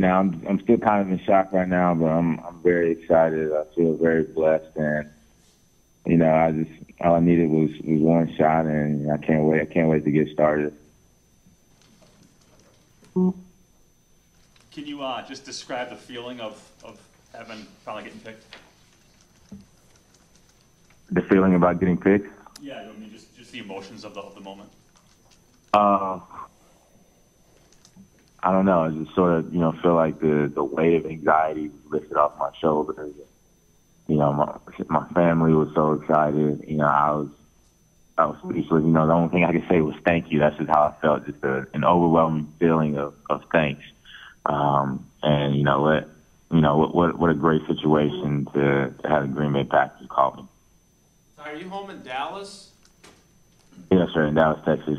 I'm still kind of in shock right now, but I'm very excited. I feel very blessed, and all I needed was one shot, and I can't wait. I can't wait to get started. Can you just describe the feeling of having finally getting picked? The feeling about getting picked? Yeah, I mean, just the emotions of the moment. I don't know. I just sort of, feel like the weight of anxiety was lifted off my shoulders. My family was so excited. I was speechless. The only thing I could say was thank you. That's just how I felt, just an overwhelming feeling of thanks. And what a great situation to have the Green Bay Packers call me. Are you home in Dallas? Yes, sir, in Dallas, Texas.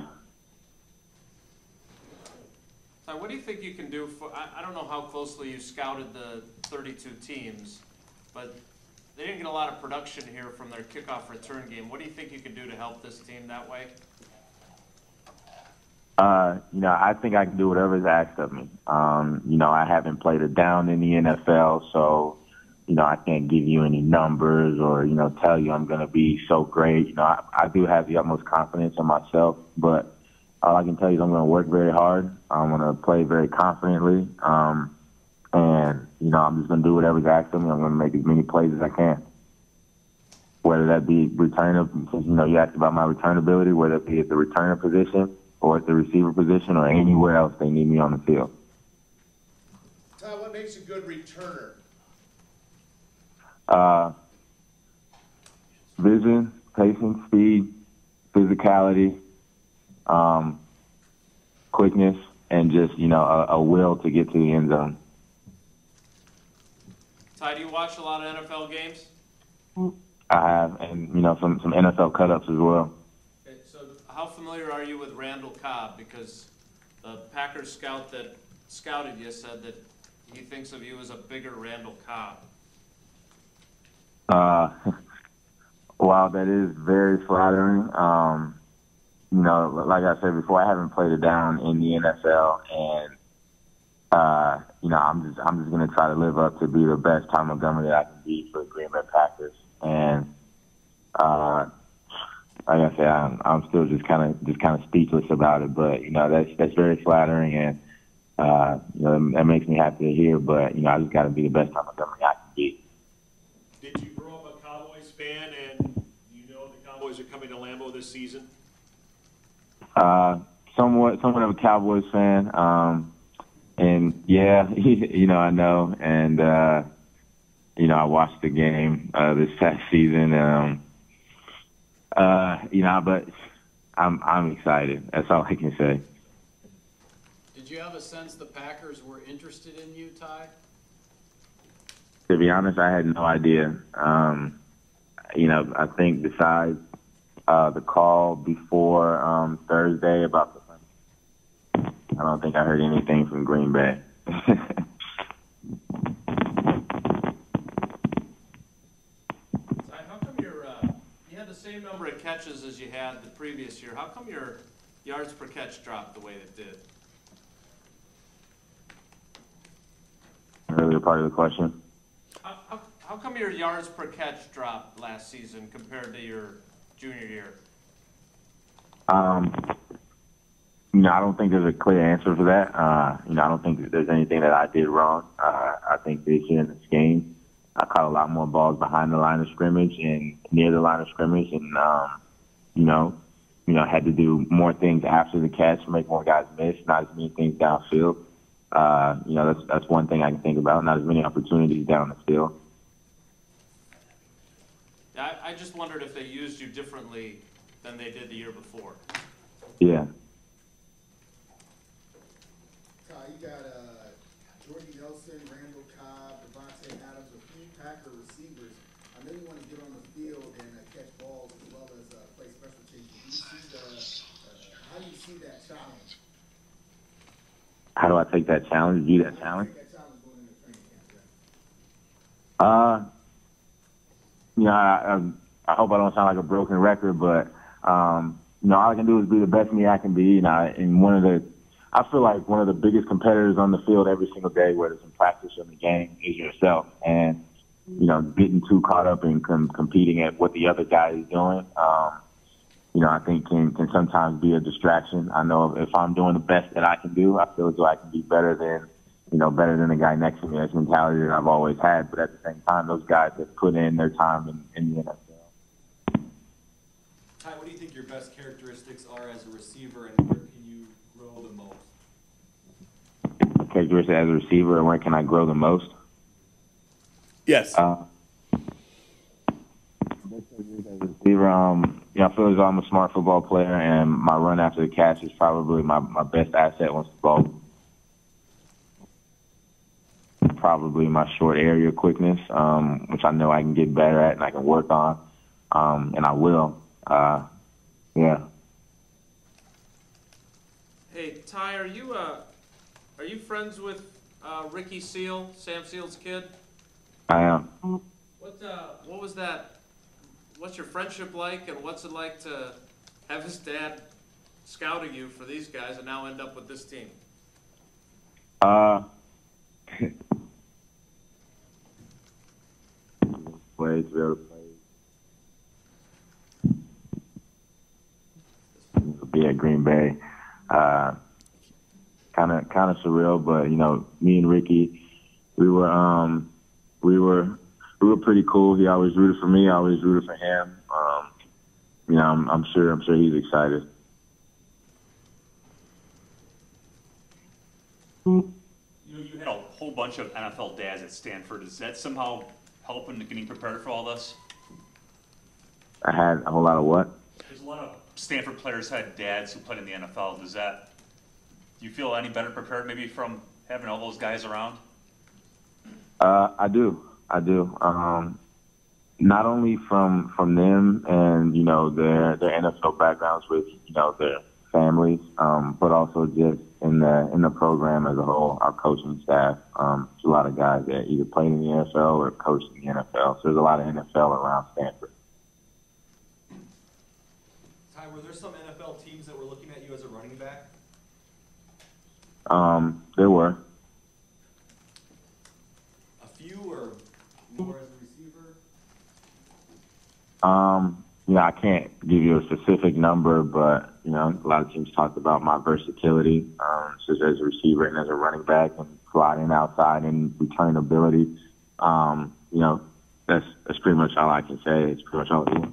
What do you think you can do for? I don't know how closely you scouted the 32 teams, but they didn't get a lot of production here from their kickoff return game. What do you think you can do to help this team that way? I think I can do whatever is asked of me. I haven't played a down in the NFL, so, I can't give you any numbers or, tell you I'm going to be so great. I do have the utmost confidence in myself, but all I can tell you is I'm going to work very hard. I'm going to play very confidently. And, I'm just going to do whatever's asked of me. I'm going to make as many plays as I can. Whether that be returner, since, you asked about my return ability, whether it be at the returner position or at the receiver position or anywhere else they need me on the field. Ty, what makes a good returner? Vision, patience, speed, physicality, quickness, and just, a will to get to the end zone. Ty, do you watch a lot of NFL games? I have, and, some NFL cut-ups as well. Okay, so how familiar are you with Randall Cobb? Because the Packers scout that scouted you said that he thinks of you as a bigger Randall Cobb. Wow, that is very flattering. Like I said before, I haven't played it down in the NFL, and I'm just gonna try to live up to be the best Ty Montgomery that I can be for the Green Bay Packers. And like I said, I'm still just kind of speechless about it. But that's very flattering, and that makes me happy to hear. But I just got to be the best Ty Montgomery I can be. Did you grow up a Cowboys fan, and the Cowboys are coming to Lambeau this season? Somewhat of a Cowboys fan. And yeah, I know. And, I watched the game, this past season. But I'm excited. That's all I can say. Did you have a sense the Packers were interested in you, Ty? To be honest, I had no idea. I think besides the call before Thursday about the I don't think I heard anything from Green Bay. How come you had the same number of catches as you had the previous year? How come your yards per catch dropped the way it did? Earlier part of the question. How come your yards per catch dropped last season compared to your junior year? I don't think there's a clear answer for that. I don't think that there's anything that I did wrong. I think this year in this game, I caught a lot more balls behind the line of scrimmage and near the line of scrimmage, and had to do more things after the catch, make more guys miss, not as many things downfield. That's one thing I can think about. Not as many opportunities down the field. I just wondered if they used you differently than they did the year before. Yeah. You got Jordy Nelson, Randall Cobb, Devontae Adams, a few Packer receivers. I know you want to get on the field and catch balls as well as play special teams. How do you see that challenge? How do I take that challenge? View that challenge? I hope I don't sound like a broken record, but all I can do is be the best me I can be. And one of I feel like one of the biggest competitors on the field every single day, whether it's in practice or in the game, is yourself. And, you know, getting too caught up in competing at what the other guy is doing, you know, I think can sometimes be a distraction. I know if I'm doing the best that I can do, I feel as though I can be better than the guy next to me. That's a mentality that I've always had. But at the same time, those guys have put in their time in the NFL. Ty, what do you think your best characteristics are as a receiver, and where can you grow the most? Characteristic as a receiver, and where can I grow the most? Yes. Receiver, you know, I feel as though I'm a smart football player, and my run after the catch is probably my best asset once the ball. Probably my short area quickness, which I know I can get better at and I can work on, and I will. Yeah. Hey, Ty, are you friends with Ricky Seale, Sam Seale's kid? I am. What was that? What's your friendship like, and what's it like to have his dad scouting you for these guys and now end up with this team? Play to be able to play. Be at Green Bay. Kind of surreal, but you know, me and Ricky, we were pretty cool. He always rooted for me. I always rooted for him. You know, I'm sure he's excited. You had a whole bunch of NFL dads at Stanford. Is that somehow helping getting prepared for all this? I had a whole lot of what? There's a lot of Stanford players had dads who played in the NFL. Do you feel any better prepared maybe from having all those guys around? I do. Not only from them and, you know, their NFL backgrounds with, you know, their families, but also just in the program as a whole, our coaching staff. There's a lot of guys that either played in the NFL or coached in the NFL. So there's a lot of NFL around Stanford. Ty, were there some NFL teams that were looking at you as a running back? There were. A few, or more as a receiver? You know, I can't give you a specific number, but, you know, a lot of teams talked about my versatility, just as a receiver and as a running back and sliding outside and return ability. You know, that's pretty much all I can say. It's pretty much all I do.